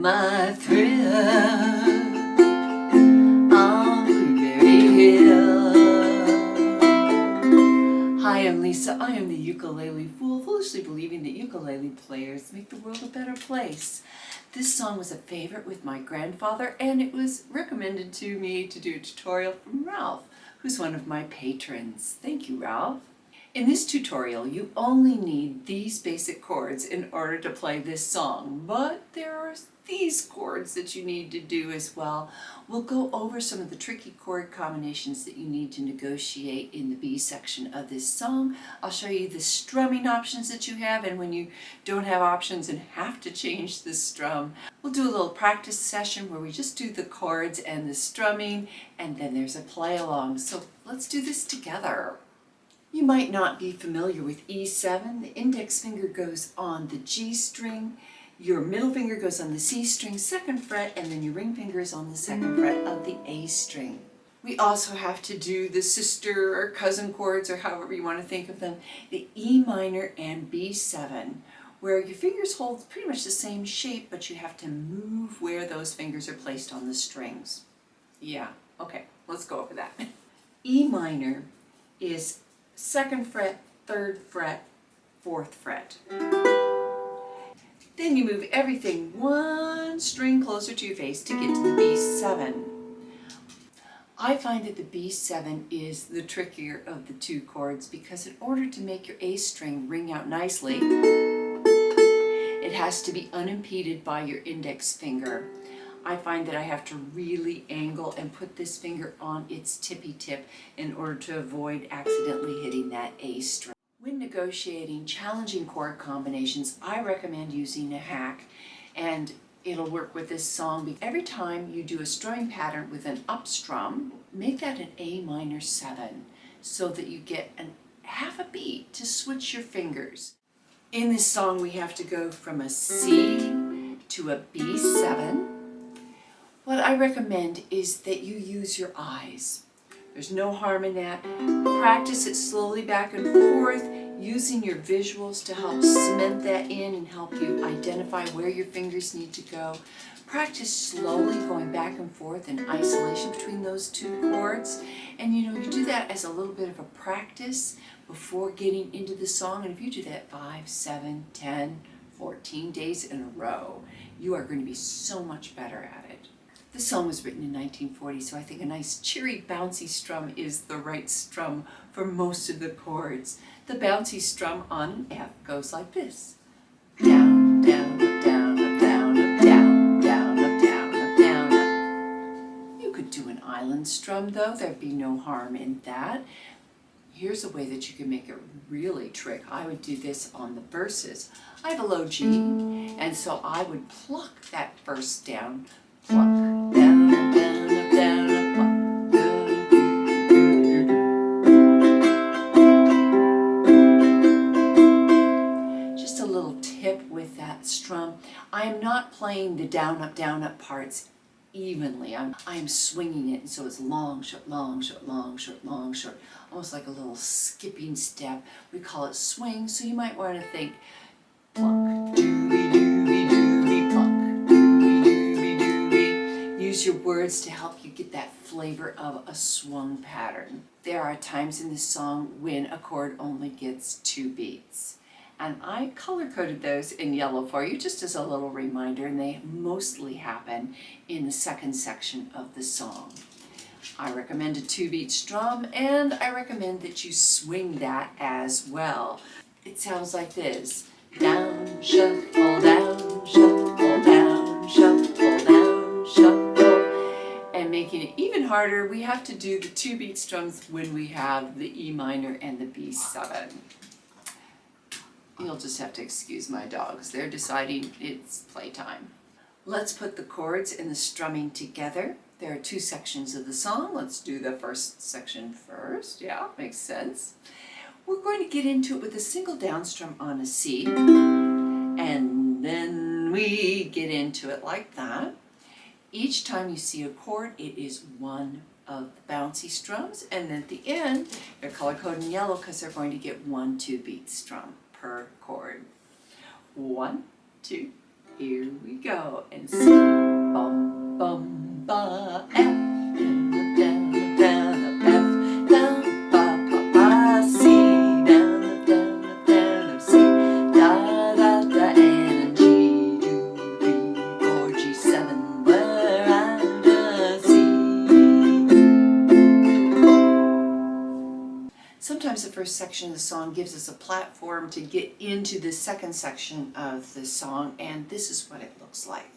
my thrill on Blueberry Hill. Hi, I'm Lisa. I am the ukulele fool, foolishly believing that ukulele players make the world a better place. This song was a favorite with my grandfather, and it was recommended to me to do a tutorial from Ralph, who's one of my patrons. Thank you, Ralph. In this tutorial, you only need these basic chords in order to play this song, but there are these chords that you need to do as well. We'll go over some of the tricky chord combinations that you need to negotiate in the B section of this song. I'll show you the strumming options that you have, and when you don't have options and have to change the strum, we'll do a little practice session where we just do the chords and the strumming, and then there's a play along. So let's do this together. You might not be familiar with E7. The index finger goes on the G string, your middle finger goes on the C string, 2nd fret, and then your ring finger is on the 2nd fret of the A string. We also have to do the sister or cousin chords, or however you want to think of them, the E minor and B7, where your fingers hold pretty much the same shape, but you have to move where those fingers are placed on the strings. Yeah, okay, let's go over that. E minor is 2nd fret, 3rd fret, 4th fret. Then you move everything one string closer to your face to get to the B7. I find that the B7 is the trickier of the two chords because in order to make your A string ring out nicely, it has to be unimpeded by your index finger. I find that I have to really angle and put this finger on its tippy tip in order to avoid accidentally hitting that A string. When negotiating challenging chord combinations, I recommend using a hack, and it'll work with this song. Every time you do a strumming pattern with an up strum, make that an A minor 7 so that you get half a beat to switch your fingers. In this song, we have to go from a C to a B7. What I recommend is that you use your eyes. There's no harm in that. Practice it slowly back and forth, using your visuals to help cement that in and help you identify where your fingers need to go. Practice slowly going back and forth in isolation between those two chords. And you do that as a little bit of a practice before getting into the song. And if you do that 5, 7, 10, 14 days in a row, you are going to be so much better at it. This song was written in 1940, so I think a nice cheery bouncy strum is the right strum for most of the chords. The bouncy strum on F goes like this. Down, down, up, down, up, down, up, down, down, up, down, up, down, up. You could do an island strum though, there'd be no harm in that. Here's a way that you can make it really trick. I would do this on the verses. I have a low G, and so I would pluck that verse down. Pluck, down, down, up, down, up, pluck. Just a little tip with that strum. I am not playing the down, up parts evenly. I am swinging it, and so it's long, short, long, short, long, short, long, short. Almost like a little skipping step. We call it swing, so you might want to think pluck, doobie, pluck. Use your words to help you get that flavor of a swung pattern. There are times in this song when a chord only gets 2 beats. And I color-coded those in yellow for you just as a little reminder, and they mostly happen in the 2nd section of the song. I recommend a 2-beat strum, and I recommend that you swing that as well. It sounds like this. Down, shuffle, down, shuffle, down, shuffle, down, shuffle. And making it even harder, we have to do the 2-beat strums when we have the E minor and the B7. You'll just have to excuse my dogs. They're deciding it's playtime. Let's put the chords and the strumming together. There are 2 sections of the song. Let's do the first section first. Yeah, makes sense. We're going to get into it with a single down strum on a C, and then we get into it like that. Each time you see a chord, it is one of the bouncy strums, and then at the end, they're color-coded in yellow because they're going to get 1 2-beat strum per chord. 1, 2, Here we go. And C, bum, bum, ba, F, down, down, down, F, down, ba, ba, ba, C, down, down, down, C, da, da, da, and G, 2, 3, 4, G7, we're out of C. Sometimes the first section of the song gives us a platform to get into the second section of the song, and this is what it looks like.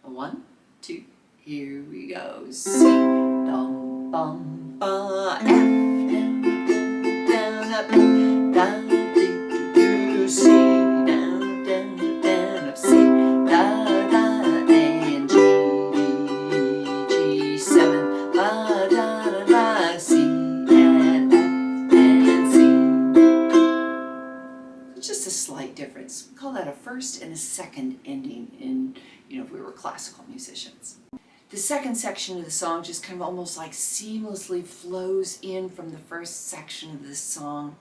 1, 2, here we go. C, dum, bum, ba, F, down, down, up, down, do, do, C, down, down, down, up, C, da, da, and G, G7, ba, da, da, da, C, and F, and C. Just a slight difference. We call that a first and a second ending in, if we were classical musicians. The second section of the song just kind of almost like seamlessly flows in from the first section of the song.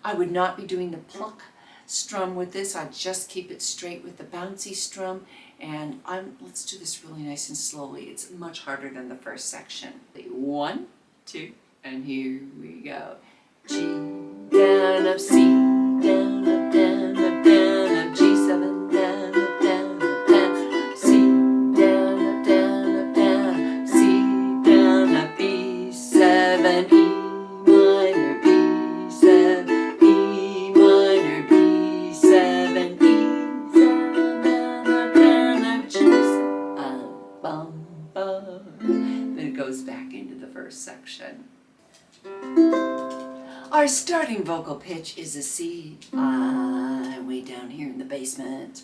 I would not be doing the pluck strum with this. I'd just keep it straight with the bouncy strum, and let's do this really nice and slowly. It's much harder than the first section. 1, 2, and here we go. G, down, up, C, down, up, down, up, down, up, G7, down, up, down, up, down, C, down, up, down, up, down, C, down, up, B7, E minor, B7, E minor, B7, E7, down, up, down, up, G7, bum, bum. Then it goes back into the first section. Our starting vocal pitch is a C, way down here in the basement.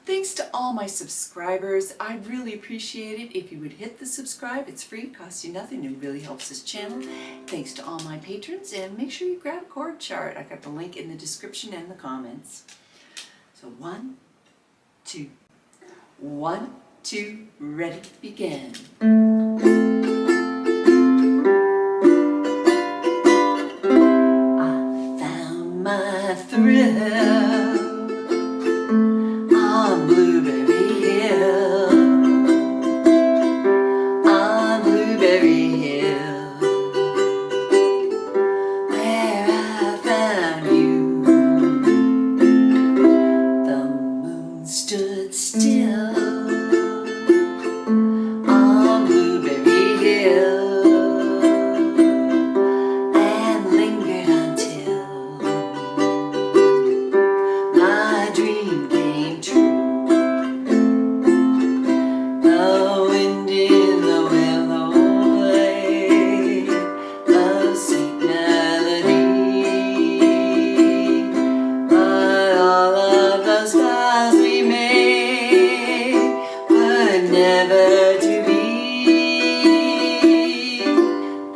Thanks to all my subscribers. I'd really appreciate it if you would hit the subscribe. It's free, costs you nothing, and really helps this channel. Thanks to all my patrons, and make sure you grab a chord chart. I got the link in the description and the comments. So 1, 2, 1, 2, ready to begin. My thrill on Blueberry Hill, on Blueberry Hill, where I found you. The moon stood still on Blueberry Hill. Never to be,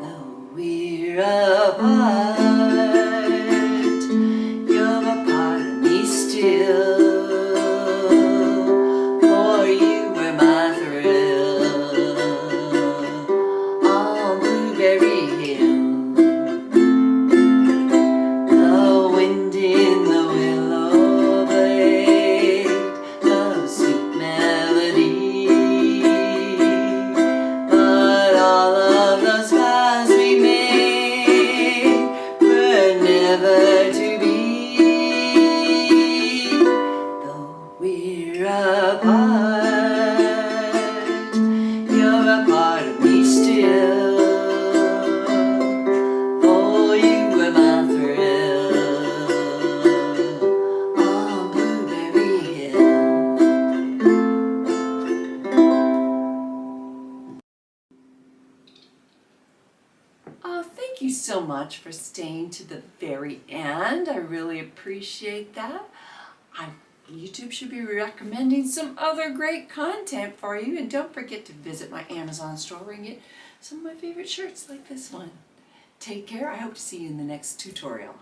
though we're apart, you're a part of me still, for you were my thrill, on Blueberry Hill, the wind in the willow blade, the sweet melody. Never to be, though we're apart, you're a part of me still, for you were my thrill, on Blueberry Hill. Oh, thank you so much for staying to the very end. I really appreciate that. YouTube should be recommending some other great content for you, and don't forget to visit my Amazon store and get some of my favorite shirts like this one. Take care. I hope to see you in the next tutorial.